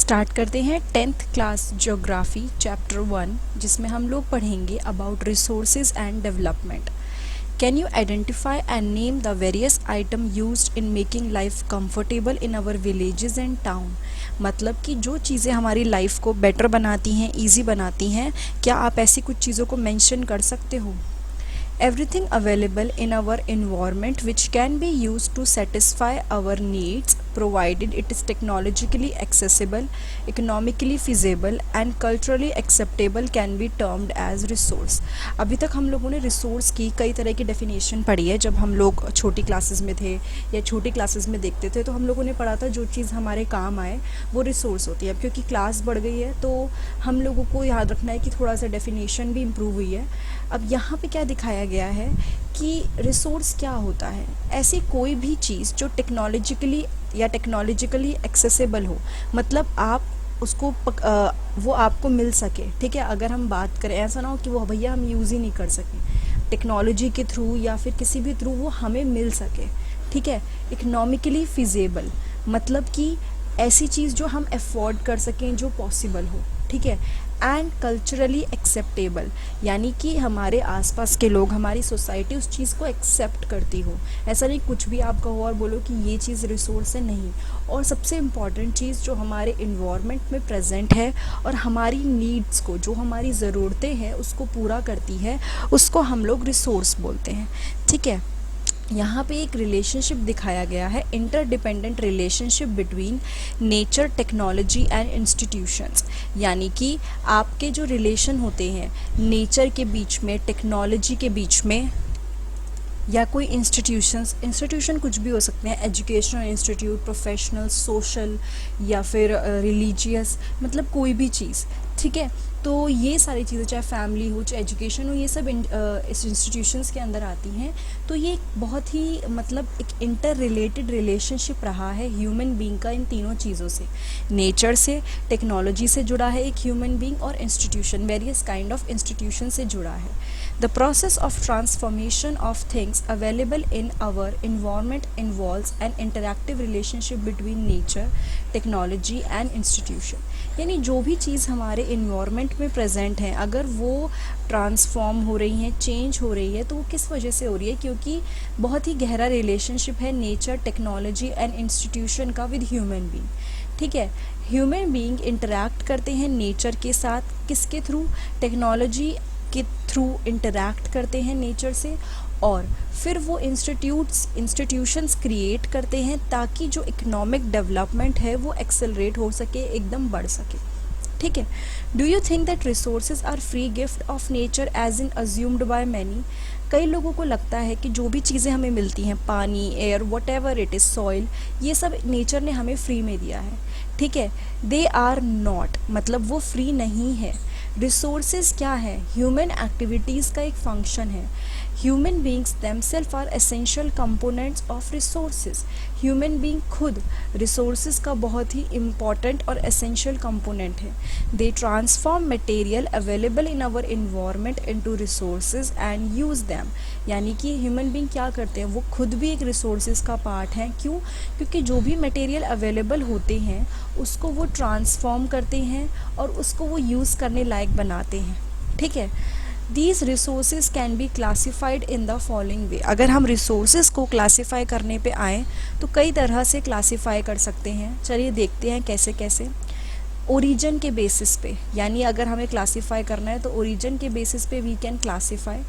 Start करते हैं 10th class geography chapter 1, जिसमें हम लोग पढ़ेंगे about resources and development. Can you identify and name the various item used in making life comfortable in our villages and town. मतलब कि जो चीज़ें हमारी लाइफ को बेटर बनाती हैं, ईजी बनाती हैं, क्या आप ऐसी कुछ चीज़ों को मेंशन कर सकते हो? Everything available in our environment which can be used to satisfy our needs provided it is technologically accessible, economically feasible and culturally acceptable can be termed as resource। अभी तक हम लोगों ने रिसोर्स की कई तरह की डेफिनेशन पढ़ी है। जब हम लोग छोटी क्लासेस में थे या छोटी क्लासेस में देखते थे तो हम लोगों ने पढ़ा था जो चीज़ हमारे काम आए वो रिसोर्स होती है। अब क्योंकि क्लास बढ़ गई है तो हम लोगों को याद रखना है कि थोड़ा सा डेफिनेशन भी इम्प्रूव हुई है। अब यहाँ पे क्या दिखाया गया है कि रिसोर्स क्या होता है? ऐसी कोई भी चीज़ जो टेक्नोलॉजिकली एक्सेसिबल हो, मतलब आप उसको वो आपको मिल सके। ठीक है, अगर हम बात करें, ऐसा ना हो कि वो भैया हम यूज़ ही नहीं कर सकें, टेक्नोलॉजी के थ्रू या फिर किसी भी थ्रू वो हमें मिल सके। ठीक है, इकोनॉमिकली फिजेबल मतलब कि ऐसी चीज़ जो हम अफोर्ड कर सकें, जो पॉसिबल हो। ठीक है, एंड कल्चरली एक्सेप्टेबल यानी कि हमारे आसपास के लोग, हमारी सोसाइटी उस चीज़ को एक्सेप्ट करती हो। ऐसा नहीं कुछ भी आप कहो और बोलो कि ये चीज़ रिसोर्स है, नहीं। और सबसे इम्पॉर्टेंट चीज़ जो हमारे इन्वायरमेंट में प्रेजेंट है और हमारी नीड्स को, जो हमारी ज़रूरतें हैं उसको पूरा करती है, उसको हम लोग रिसोर्स बोलते हैं। ठीक है, यहाँ पे एक रिलेशनशिप दिखाया गया है, interdependent relationship between nature, technology and institutions. यानी कि आपके जो रिलेशन होते हैं नेचर के बीच में, टेक्नोलॉजी के बीच में, या कोई इंस्टीट्यूशन कुछ भी हो सकते हैं, एजुकेशनल इंस्टीट्यूट, प्रोफेशनल, सोशल या फिर रिलीजियस, मतलब कोई भी चीज़। ठीक है, तो ये सारी चीज़ें चाहे फैमिली हो, चाहे एजुकेशन हो, ये सब इस इंस्टीट्यूशंस के अंदर आती हैं। तो ये एक बहुत ही मतलब एक इंटर रिलेटेड रिलेशनशिप रहा है ह्यूमन बीइंग का इन तीनों चीज़ों से। नेचर से, टेक्नोलॉजी से जुड़ा है एक ह्यूमन बीइंग, और institution, various kind of institution से जुड़ा है। The process of transformation of things available in our environment involves an interactive relationship between nature, technology and institution. यानी जो भी चीज़ हमारे इन्वायरमेंट में प्रेजेंट है, अगर वो ट्रांसफॉर्म हो रही हैं, चेंज हो रही है, तो वो किस वजह से हो रही है? क्योंकि बहुत ही गहरा रिलेशनशिप है नेचर, टेक्नोलॉजी एंड इंस्टीट्यूशन का विद ह्यूमन बीइंग। ठीक है, ह्यूमन बीइंग इंटरैक्ट करते हैं नेचर के साथ, किसके थ्रू? टेक्नोलॉजी के थ्रू इंटरैक्ट करते हैं नेचर से, और फिर वो इंस्टीट्यूशंस क्रिएट करते हैं ताकि जो इकोनॉमिक डेवलपमेंट है वो एक्सेलरेट हो सके, एकदम बढ़ सके। ठीक है, do you think that resources are free gift of nature as in assumed by many? कई लोगों को लगता है कि जो भी चीज़ें हमें मिलती हैं, पानी, air, what ever it is, soil, ये सब नेचर ने हमें फ्री में दिया है। ठीक है, दे आर नॉट, मतलब वो फ्री नहीं है। रिसोर्सेज क्या है? ह्यूमन एक्टिविटीज़ का एक फंक्शन है। Human beings themselves are essential components of resources. Human being खुद रिसोर्सेज का बहुत ही इम्पॉर्टेंट और एसेंशियल कंपोनेंट है। They transform material available in our environment into resources and use them. यानी कि ह्यूमन बींग क्या करते हैं? वो खुद भी एक रिसोर्सेज का पार्ट हैं। क्यों? क्योंकि जो भी मटेरियल अवेलेबल होते हैं उसको वो ट्रांसफॉर्म करते हैं और उसको वो यूज़ करने लायक बनाते हैं। ठीक है, these resources can be classified in the following वे। अगर हम रिसोर्सेज को क्लासीफाई करने पे आएँ तो कई तरह से क्लासीफाई कर सकते हैं। चलिए देखते हैं कैसे कैसे। ओरिजिन के बेसिस पे, यानी अगर हमें क्लासीफाई करना है तो ओरिजिन के बेसिस पे we can classify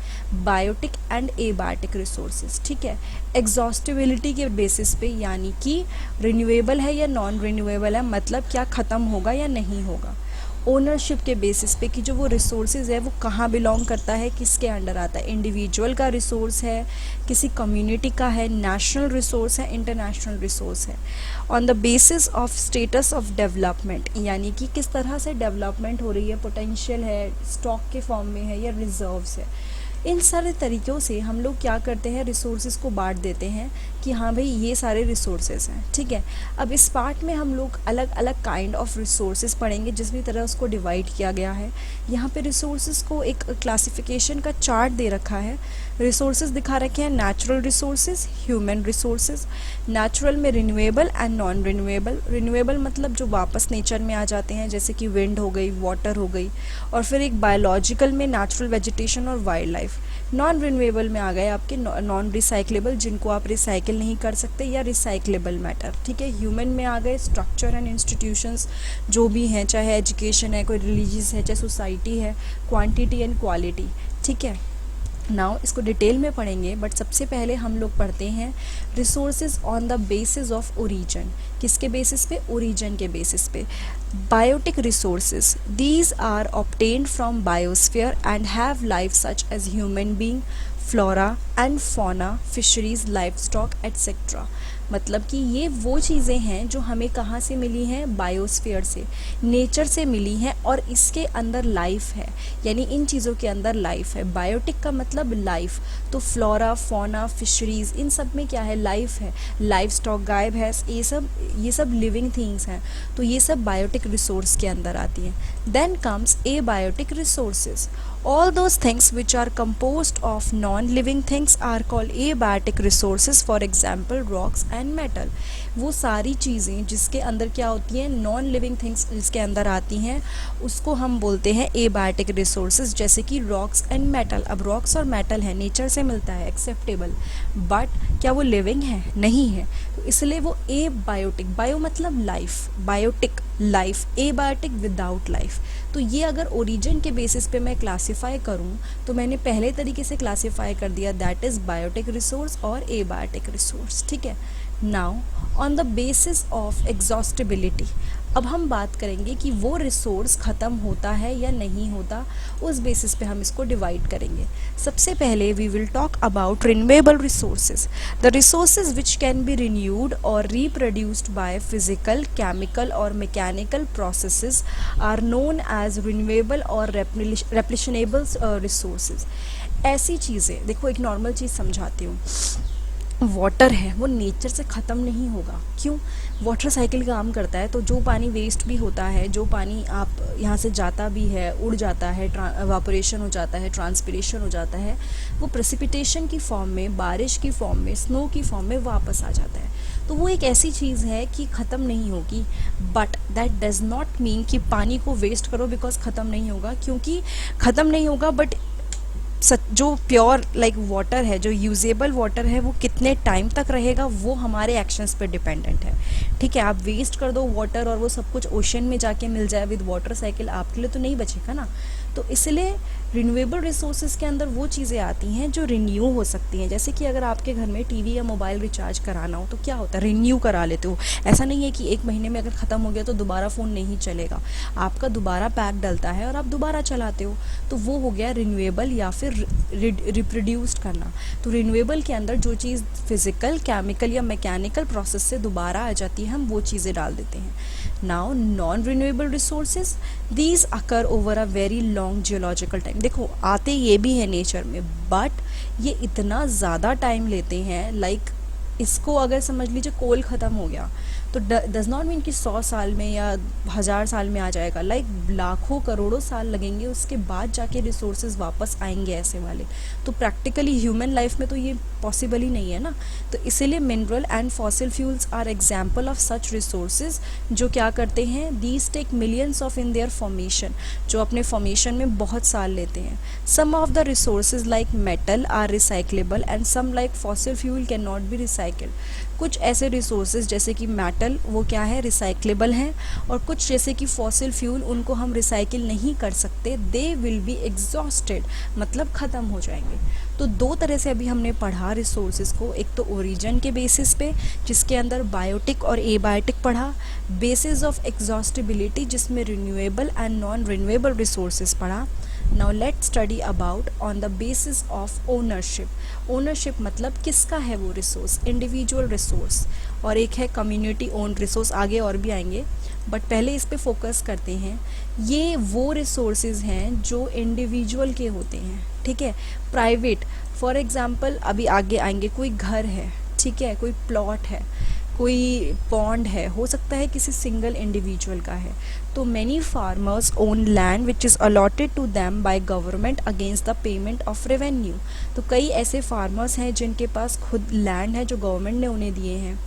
biotic and abiotic resources. ठीक है, एग्जॉस्टिबिलिटी के बेसिस पे, यानी कि रिन्यूएबल है या नॉन रिन्यूएबल है, मतलब क्या ख़त्म होगा या नहीं होगा। ओनरशिप के बेसिस पे कि जो वो रिसोर्सेज है वो कहाँ बिलोंग करता है, किसके अंडर आता है। इंडिविजुअल का रिसोर्स है, किसी कम्युनिटी का है, नेशनल रिसोर्स है, इंटरनेशनल रिसोर्स है। On the basis of status of development, यानी कि किस तरह से डेवलपमेंट हो रही है, पोटेंशियल है, स्टॉक के फॉर्म में है या रिजर्व्स है। इन सारे तरीक़ों से हम लोग क्या करते हैं, रिसोर्सेज को बांट देते हैं कि हाँ भाई ये सारे रिसोर्सेज हैं, ठीक है। अब इस पार्ट में हम लोग अलग अलग काइंड ऑफ रिसोर्सेज पढ़ेंगे, जिस भी तरह उसको डिवाइड किया गया है। यहाँ पे रिसोर्सेज को एक क्लासिफिकेशन का चार्ट दे रखा है। रिसोर्सेज दिखा रखे हैं natural resources, human resources. Natural में renewable and non renewable. Renewable मतलब जो वापस नेचर में आ जाते हैं, जैसे कि विंड हो गई, वाटर हो गई। और फिर एक बायोलॉजिकल में नेचुरल वेजिटेशन और वाइल्ड लाइफ। नॉन रिन्यूएबल में आ गए आपके नॉन रिसाइक्लेबल, जिनको आप रिसाइकिल नहीं कर सकते, या रिसाइक्लेबल मैटर, ठीक है। ह्यूमन में आ गए स्ट्रक्चर एंड इंस्टीट्यूशंस, जो भी हैं, चाहे एजुकेशन है, कोई रिलीजियस है, चाहे सोसाइटी है, क्वांटिटी एंड क्वालिटी, ठीक है। नाउ इसको डिटेल में पढ़ेंगे, बट सबसे पहले हम लोग पढ़ते हैं resources on the basis of origin. किसके बेसिस पे? ओरिजिन के बेसिस पे। Biotic resources, these are obtained from biosphere and have life such as human being, flora and fauna, fisheries, livestock etcetera. मतलब कि ये वो चीज़ें हैं जो हमें कहाँ से मिली हैं? बायोस्फीयर से, नेचर से मिली हैं, और इसके अंदर लाइफ है, यानी इन चीज़ों के अंदर लाइफ है। बायोटिक का मतलब लाइफ, तो फ्लोरा, फौना, फिशरीज, इन सब में क्या है? लाइफ है। लाइफ स्टॉक, गाय भैंस, ये सब लिविंग थिंग्स हैं, तो ये सब बायोटिक रिसोर्स के अंदर आती हैं। Then comes abiotic resources. All those things which are composed of non-living things are called abiotic resources, for example rocks and metal। वो सारी चीज़ें जिसके अंदर क्या होती हैं? नॉन लिविंग थिंग्स जिसके अंदर आती हैं, उसको हम बोलते हैं एबायोटिक रिसोर्सेज, जैसे कि रॉक्स एंड मेटल। अब रॉक्स और मेटल है, नेचर से मिलता है, एक्सेप्टेबल, बट क्या वो लिविंग है? नहीं है, तो इसलिए वो एबायोटिक। बायो मतलब life, biotic life, abiotic without life. तो ये अगर ओरिजिन के बेसिस पे मैं क्लासीफाई करूँ, तो मैंने पहले तरीके से क्लासीफाई कर दिया, दैट इज़ बायोटिक रिसोर्स और एबायोटिक रिसोर्स, ठीक है। Now on the basis of exhaustibility, अब हम बात करेंगे कि वो रिसोर्स ख़त्म होता है या नहीं होता, उस बेसिस पे हम इसको डिवाइड करेंगे। सबसे पहले we will talk about renewable resources. The resources which can be renewed और रिप्रोड्यूस्ड बाय फिजिकल, केमिकल और mechanical processes are known as renewable और रेप्लिशनेबल रिसोर्सेज। ऐसी चीज़ें, देखो एक नॉर्मल चीज़ समझाती हूँ। वाटर है वो नेचर से ख़त्म नहीं होगा, क्यों? वाटर साइकिल काम करता है, तो जो पानी वेस्ट भी होता है, जो पानी आप यहाँ से जाता भी है, उड़ जाता है, इवापोरेशन हो जाता है, ट्रांसपिरेशन हो जाता है, वो प्रेसिपिटेशन की फॉर्म में, बारिश की फॉर्म में, स्नो की फॉर्म में वापस आ जाता है। तो वो एक ऐसी चीज़ है कि ख़त्म नहीं होगी, but that does not mean कि पानी को वेस्ट करो बिकॉज ख़त्म नहीं होगा, क्योंकि ख़त्म नहीं होगा, बट जो प्योर लाइक वाटर है, जो यूजेबल वाटर है, वो कितने टाइम तक रहेगा, वो हमारे एक्शंस पर डिपेंडेंट है, ठीक है। आप वेस्ट कर दो वाटर और वो सब कुछ ओशन में जाके मिल जाए विद वाटर साइकिल, आपके लिए तो नहीं बचेगा ना। तो इसलिए रिन्यूएबल रिसोर्सेज के अंदर वो चीज़ें आती हैं जो रिन्यू हो सकती हैं। जैसे कि अगर आपके घर में टीवी या मोबाइल रिचार्ज कराना हो, तो क्या होता है? रिन्यू करा लेते हो। ऐसा नहीं है कि एक महीने में अगर ख़त्म हो गया तो दोबारा फ़ोन नहीं चलेगा, आपका दोबारा पैक डलता है और आप दोबारा चलाते हो, तो वो हो गया रिन्यूएबल या फिर रिप्रोड्यूस्ड करना। तो रिन्यूएबल के अंदर जो चीज़ फिजिकल, केमिकल या मैकेनिकल प्रोसेस से दोबारा आ जाती है, हम वो चीज़ें डाल देते हैं। Now non renewable resources, these occur over a very long geological time. देखो आते ये भी है नेचर में, बट ये इतना ज़्यादा टाइम लेते हैं, लाइक इसको अगर समझ लीजिए कोल ख़त्म हो गया तो डज नॉट मीन कि 100 साल में या 1000 साल में आ जाएगा, लाइक लाखों करोड़ों साल लगेंगे, उसके बाद जाके रिसोर्सेज वापस आएंगे ऐसे वाले। तो प्रैक्टिकली ह्यूमन लाइफ में तो ये पॉसिबल ही नहीं है ना। तो इसीलिए mineral and fossil fuels are example of such resources जो क्या करते हैं, these take millions of in their formation, जो अपने फॉर्मेशन में बहुत साल लेते हैं। Some of the resources like metal are recyclable and some like fossil fuel can not be recycled. कुछ ऐसे रिसोर्सेज जैसे कि मेटल वो क्या है, रिसाइक्लेबल हैं, और कुछ जैसे कि फॉसिल फ्यूल उनको हम रिसाइकिल नहीं कर सकते, दे विल बी एग्जॉस्टेड, मतलब ख़त्म हो जाएंगे। तो दो तरह से अभी हमने पढ़ा रिसोर्सेज को, एक तो ओरिजिन के बेसिस पे जिसके अंदर बायोटिक और एबायोटिक पढ़ा, बेसिस ऑफ एग्जॉस्टिबिलिटी जिसमें renewable and non renewable resources पढ़ा। Now let's study about on the basis of ownership. Ownership मतलब किसका है वो रिसोर्स, इंडिविजुअल रिसोर्स, और एक है कम्युनिटी ओन रिसोर्स, आगे और भी आएंगे, बट पहले इस पे फोकस करते हैं। ये वो रिसोर्सेज हैं जो इंडिविजुअल के होते हैं, ठीक है। प्राइवेट, फॉर एग्जांपल अभी आगे आएंगे, कोई घर है, ठीक है, कोई प्लॉट है, कोई पॉन्ड है, हो सकता है किसी सिंगल इंडिविजुअल का है। तो many farmers own land which is allotted to them by government against the payment of revenue. तो कई ऐसे फार्मर्स हैं जिनके पास खुद लैंड है जो गवर्नमेंट ने उन्हें दिए हैं।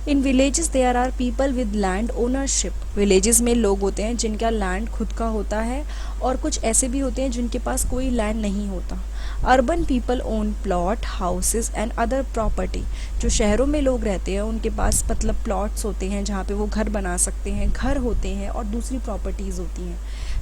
In villages there are people with land ownership. Villages में लोग होते हैं जिनका लैंड खुद का होता है, और कुछ ऐसे भी होते हैं जिनके पास कोई लैंड नहीं होता। Urban people own plot, houses and other property. जो शहरों में लोग रहते हैं उनके पास मतलब प्लॉट्स होते हैं जहाँ पे वो घर बना सकते हैं, घर होते हैं और दूसरी प्रॉपर्टीज़ होती हैं।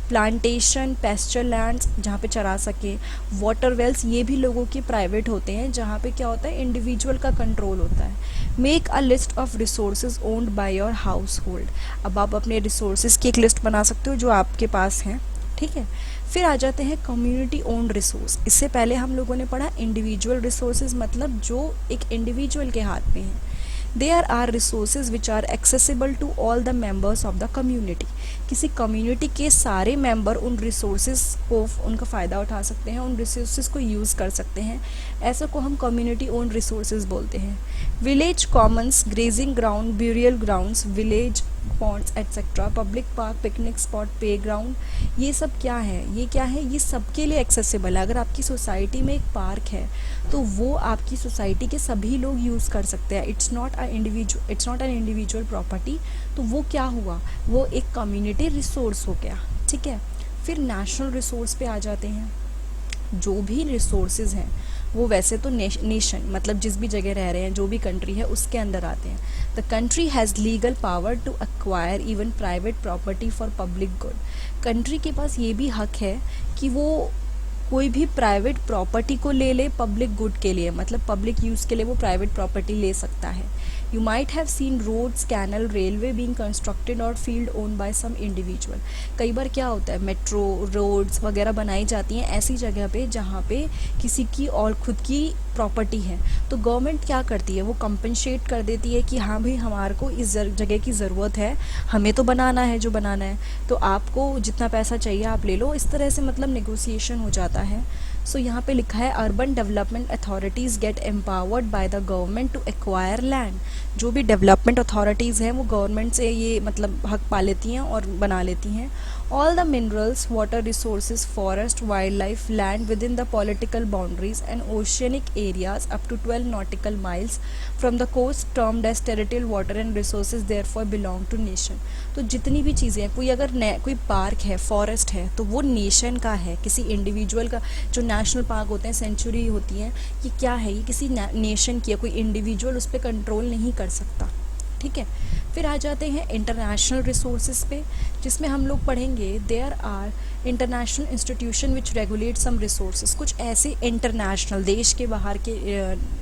प्लांटेशन, पेस्चर लैंड्स जहाँ पे चरा सकें, वाटर वेल्स, ये भी लोगों के प्राइवेट होते हैं जहाँ पे क्या होता है, इंडिविजुअल का कंट्रोल होता है। Make a list of resources owned by your house hold. अब आप अपने रिसोर्सेज की एक लिस्ट बना सकते हो जो आपके पास हैं, ठीक है। फिर आ जाते हैं कम्युनिटी ओन्ड रिसोर्स। इससे पहले हम लोगों ने पढ़ा इंडिविजुअल रिसोर्सेज, मतलब जो एक इंडिविजुअल के हाथ में है। There are resources which are accessible to all the members of the community. किसी कम्युनिटी के सारे मेंबर उन रिसोर्सेज को, उनका फ़ायदा उठा सकते हैं, उन रिसोर्सेज को यूज़ कर सकते हैं। ऐसा को हम कम्युनिटी ओन रिसोर्सेज बोलते हैं। Village commons, grazing ground, burial grounds, village ponds etcetera, public park, picnic spot, playground, ये सब क्या है, ये क्या है, ये सबके लिए एक्सेसिबल है। अगर आपकी सोसाइटी में एक पार्क है तो वो आपकी सोसाइटी के सभी लोग यूज़ कर सकते हैं। It's not an individual property. तो वो क्या हुआ, वो एक कम्युनिटी रिसोर्स हो गया, ठीक है। फिर नेशनल रिसोर्स पे आ जाते हैं। जो भी रिसोर्सेज हैं वो वैसे तो नेशन मतलब जिस भी जगह रह रहे हैं, जो भी कंट्री है उसके अंदर आते हैं। The country has legal power to acquire even private property for public good. Country के पास ये भी हक है कि वो कोई भी प्राइवेट प्रॉपर्टी को ले ले पब्लिक गुड के लिए, मतलब पब्लिक यूज़ के लिए वो प्राइवेट प्रॉपर्टी ले सकता है। You might have seen roads, canal, railway being constructed और field owned by some individual. कई बार क्या होता है, मेट्रो, रोड्स वगैरह बनाई जाती हैं ऐसी जगह पे जहाँ पे किसी की और खुद की प्रॉपर्टी है। तो गवर्नमेंट क्या करती है, वो कंपनसेट कर देती है कि हाँ भाई हमारे को इस जगह की ज़रूरत है, हमें तो बनाना है जो बनाना है, तो आपको जितना पैसा चाहिए आप ले लो। इस तरह से मतलब नेगोशिएशन हो जाता है। सो यहाँ पे लिखा है urban development authorities get empowered by the government to acquire land. जो भी डेवलपमेंट अथॉरिटीज़ हैं वो गवर्नमेंट से ये मतलब हक पा लेती हैं और बना लेती हैं। All the minerals, water resources, forest, wildlife, land within the political boundaries and oceanic areas up to 12 nautical miles from the coast termed as territorial water and resources therefore belong to nation. तो जितनी भी चीज़ें हैं, कोई अगर कोई park है, forest है, तो वो नेशन का है, किसी इंडिविजुअल का। जो नेशनल पार्क होते हैं, सेंचुरी होती हैं, ये क्या है, ये किसी नेशन की है, कोई इंडिविजुअल उस पर कंट्रोल नहीं कर सकता, ठीक है। फिर आ जाते हैं इंटरनेशनल रिसोर्सेज पे, जिसमें हम लोग पढ़ेंगे there are international institution which regulate some resources. कुछ ऐसे इंटरनेशनल देश के बाहर के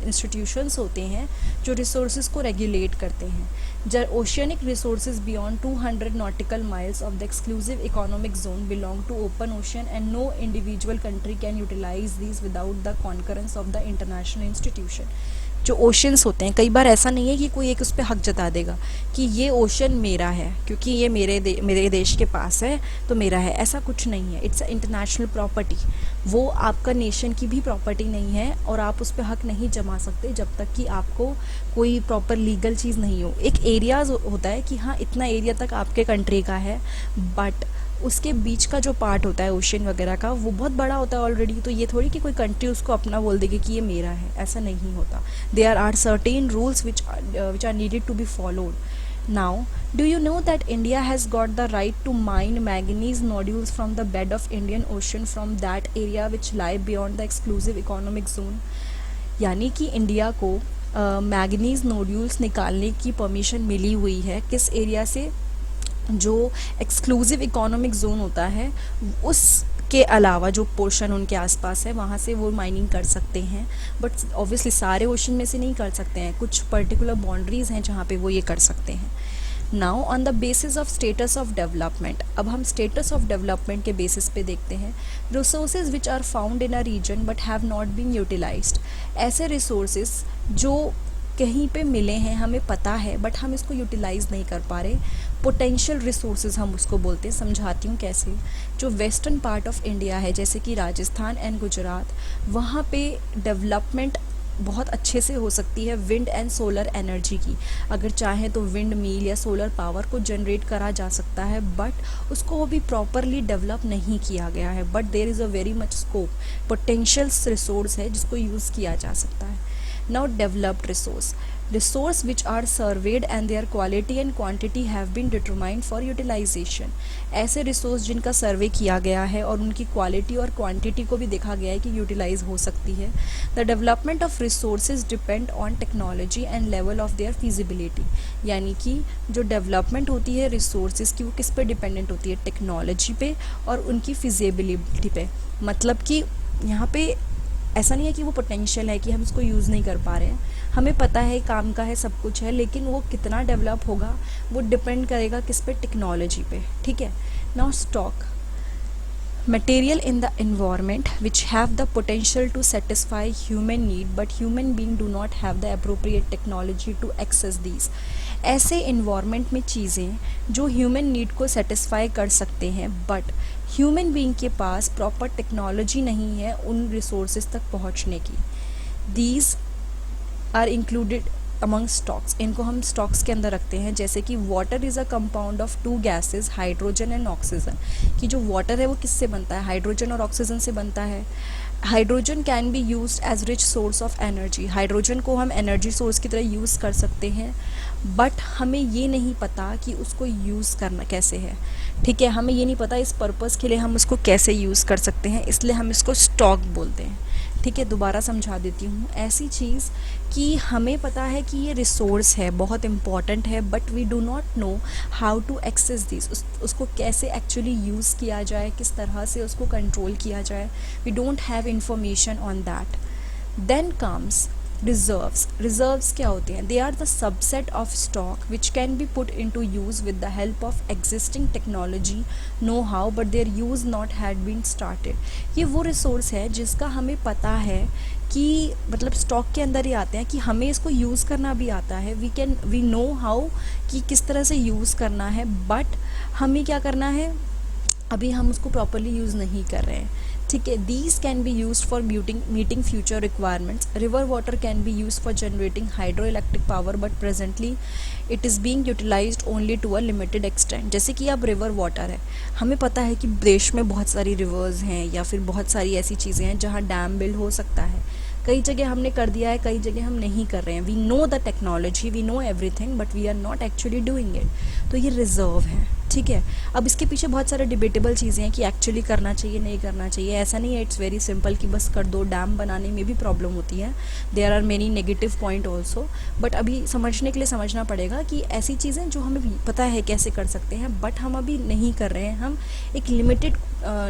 इंस्टीट्यूशंस होते हैं जो रिसोर्सेज को रेगुलेट करते हैं। Oceanic resources beyond 200 nautical miles of the exclusive economic zone belong to open ocean and no individual country can utilise this without the concurrence of the international institution. जो oceans होते हैं, कई बार ऐसा नहीं है कि कोई एक उस पर हक जता देगा कि ये ओशन मेरा है क्योंकि ये मेरे देश के पास है तो मेरा है, ऐसा कुछ नहीं है। It's a international property. वो आपका नेशन की भी प्रॉपर्टी नहीं है और आप उस पर हक नहीं जमा सकते जब तक कि आपको कोई प्रॉपर लीगल चीज़ नहीं हो। एक एरियाज होता है कि हाँ इतना एरिया तक आपके कंट्री का है, बट उसके बीच का जो पार्ट होता है ओशन वगैरह का वो बहुत बड़ा होता है ऑलरेडी। तो ये थोड़ी कि कोई कंट्री उसको अपना बोल देगी कि ये मेरा है, ऐसा नहीं होता। There are certain rules which are needed to be followed. Now do you know that India has got the right to mine manganese nodules from the bed of Indian Ocean from that area which lie beyond the exclusive economic zone. यानी कि India को manganese nodules निकालने की permission मिली हुई है किस area से, जो एक्सक्लूसिव इकोनॉमिक जोन होता है उसके अलावा जो पोर्शन उनके आसपास है वहाँ से वो माइनिंग कर सकते हैं। बट ऑब्वियसली सारे ओशन में से नहीं कर सकते हैं, कुछ पर्टिकुलर बाउंड्रीज़ हैं जहाँ पे वो ये कर सकते हैं। Now on the basis of status of development, अब हम स्टेटस ऑफ डेवलपमेंट के बेसिस पे देखते हैं। Resources which are found in a region but have not been utilised. ऐसे रिसोर्सेज जो कहीं पे मिले हैं, हमें पता है बट हम इसको यूटिलाइज़ नहीं कर पा रहे, पोटेंशियल रिसोर्सेज हम उसको बोलते हैं। समझाती हूँ कैसे। जो वेस्टर्न पार्ट ऑफ इंडिया है जैसे कि राजस्थान एंड गुजरात, वहाँ पे डेवलपमेंट बहुत अच्छे से हो सकती है विंड एंड सोलर एनर्जी की। अगर चाहें तो विंड मिल या सोलर पावर को जनरेट करा जा सकता है, बट उसको अभी प्रॉपरली डेवलप नहीं किया गया है। But there is a very much scope, potential resource है जिसको यूज़ किया जा सकता है। Now developed resource which are surveyed and their quality and quantity have been determined for utilization। ऐसे रिसोर्स जिनका सर्वे किया गया है और उनकी क्वालिटी और क्वांटिटी को भी देखा गया है कि यूटिलाइज हो सकती है। The development of resources depend on technology and level of their feasibility. यानी कि जो डेवलपमेंट होती है रिसोर्सेज की वो किस पे डिपेंडेंट होती है, टेक्नोलॉजी पे और उनकी फिजिबिलिटी पे। मतलब कि यहाँ पे ऐसा नहीं है कि वो पोटेंशियल है कि हम इसको यूज़ नहीं कर पा रहे हैं, हमें पता है काम का है, सब कुछ है, लेकिन वो कितना डेवलप होगा वो डिपेंड करेगा किस पे, टेक्नोलॉजी पे। ठीक है। Now stock material in the environment which have the potential to satisfy human need but human being do not have the appropriate technology to access these। ऐसे environment में चीज़ें जो human need को satisfy कर सकते हैं but human being के पास proper technology नहीं है उन resources तक पहुँचने की। These are included among stocks. इनको हम स्टॉक्स के अंदर रखते हैं, जैसे कि water is a compound of two gases hydrogen and oxygen. कि जो वाटर है वो किससे बनता है, हाइड्रोजन और ऑक्सीजन से बनता है। Hydrogen can be used as rich source of energy. Hydrogen को हम एनर्जी सोर्स की तरह यूज़ कर सकते हैं, बट हमें ये नहीं पता कि उसको यूज़ करना कैसे है। ठीक है, हमें ये नहीं पता इस पर्पज़ के लिए हम उसको कैसे यूज़ कर सकते हैं, इसलिए हम इसको स्टॉक बोलते हैं। ठीक है, दोबारा समझा देती हूँ। ऐसी चीज़ कि हमें पता है कि ये रिसोर्स है, बहुत इम्पॉर्टेंट है, but we do not know how to access this. उसको कैसे एक्चुअली यूज़ किया जाए, किस तरह से उसको कंट्रोल किया जाए, we don't have information on that. Then comes reserves क्या होते हैं, they are the subset of stock which can be put in to use with the help of existing technology know how but their use not had been started. ये वो resource है जिसका हमें पता है कि मतलब स्टॉक के अंदर ही आते हैं कि हमें इसको यूज़ करना भी आता है, वी नो हाउ कि किस तरह से यूज़ करना है, बट हमें क्या करना है अभी हम उसको प्रॉपरली यूज़ नहीं कर रहे हैं। ठीक है, these can be use for meeting future requirements. River water can be use for generating hydroelectric power but presently it is being utilised only to a limited extent. जैसे कि अब river water है, हमें पता है कि देश में बहुत सारी रिवर्स हैं या फिर बहुत सारी ऐसी चीज़ें हैं जहाँ डैम बिल्ड हो सकता है। कई जगह हमने कर दिया है, कई जगह हम नहीं कर रहे हैं। We know the technology, we know everything, but we are not actually doing it. तो ये रिजर्व है। ठीक है, अब इसके पीछे बहुत सारे डिबेटेबल चीज़ें हैं कि एक्चुअली करना चाहिए नहीं करना चाहिए। ऐसा नहीं है, इट्स वेरी सिंपल कि बस कर दो। डैम बनाने में भी प्रॉब्लम होती है, there are many negative point also, but अभी समझने के लिए समझना पड़ेगा कि ऐसी चीज़ें जो हमें पता है कैसे कर सकते हैं बट हम अभी नहीं कर रहे हैं, हम एक लिमिटेड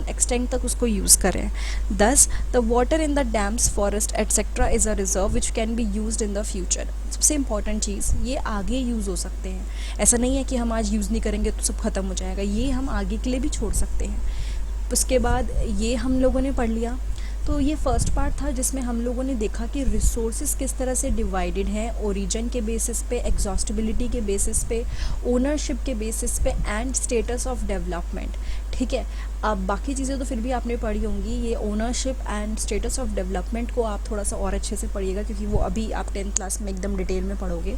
एक्सटेंट तक उसको यूज़ करें। दस the water in the dams forest etcetera is a reserve which can be used in the future. सबसे इम्पॉर्टेंट चीज़, ये आगे यूज़ हो सकते हैं। ऐसा नहीं है कि हम आज यूज़ नहीं करेंगे तो सब ख़त्म हो जाएगा, ये हम आगे के लिए भी छोड़ सकते हैं। उसके बाद ये हम लोगों ने पढ़ लिया। तो ये फर्स्ट पार्ट था जिसमें हम लोगों ने देखा कि रिसोर्सेज किस तरह से डिवाइडेड हैं, ओरिजिन के बेसिस पे, एग्जॉस्टिबिलिटी के बेसिस पे, ओनरशिप के बेसिस पे एंड स्टेटस ऑफ डेवलपमेंट। ठीक है, अब बाकी चीज़ें तो फिर भी आपने पढ़ी होंगी, ये ownership and status of development को आप थोड़ा सा और अच्छे से पढ़िएगा क्योंकि वो अभी आप 10th क्लास में एकदम डिटेल में पढ़ोगे।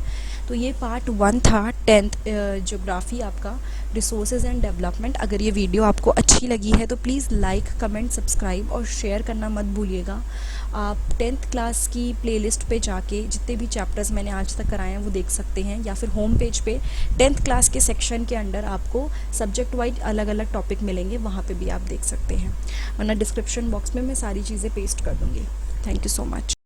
तो ये पार्ट 1 था 10th ज्योग्राफी आपका, रिसोर्सेज एंड डेवलपमेंट। अगर ये वीडियो आपको अच्छी लगी है तो प्लीज़ लाइक, कमेंट, सब्सक्राइब और शेयर करना मत भूलिएगा। आप 10th क्लास की प्लेलिस्ट पे जाके जितने भी चैप्टर्स मैंने आज तक कराए हैं वो देख सकते हैं, या फिर होम पेज पे 10th क्लास के सेक्शन के अंडर आपको सब्जेक्ट वाइज अलग अलग टॉपिक मिलेंगे, वहाँ पे भी आप देख सकते हैं, वरना डिस्क्रिप्शन बॉक्स में मैं सारी चीज़ें पेस्ट कर दूँगी। Thank you so much.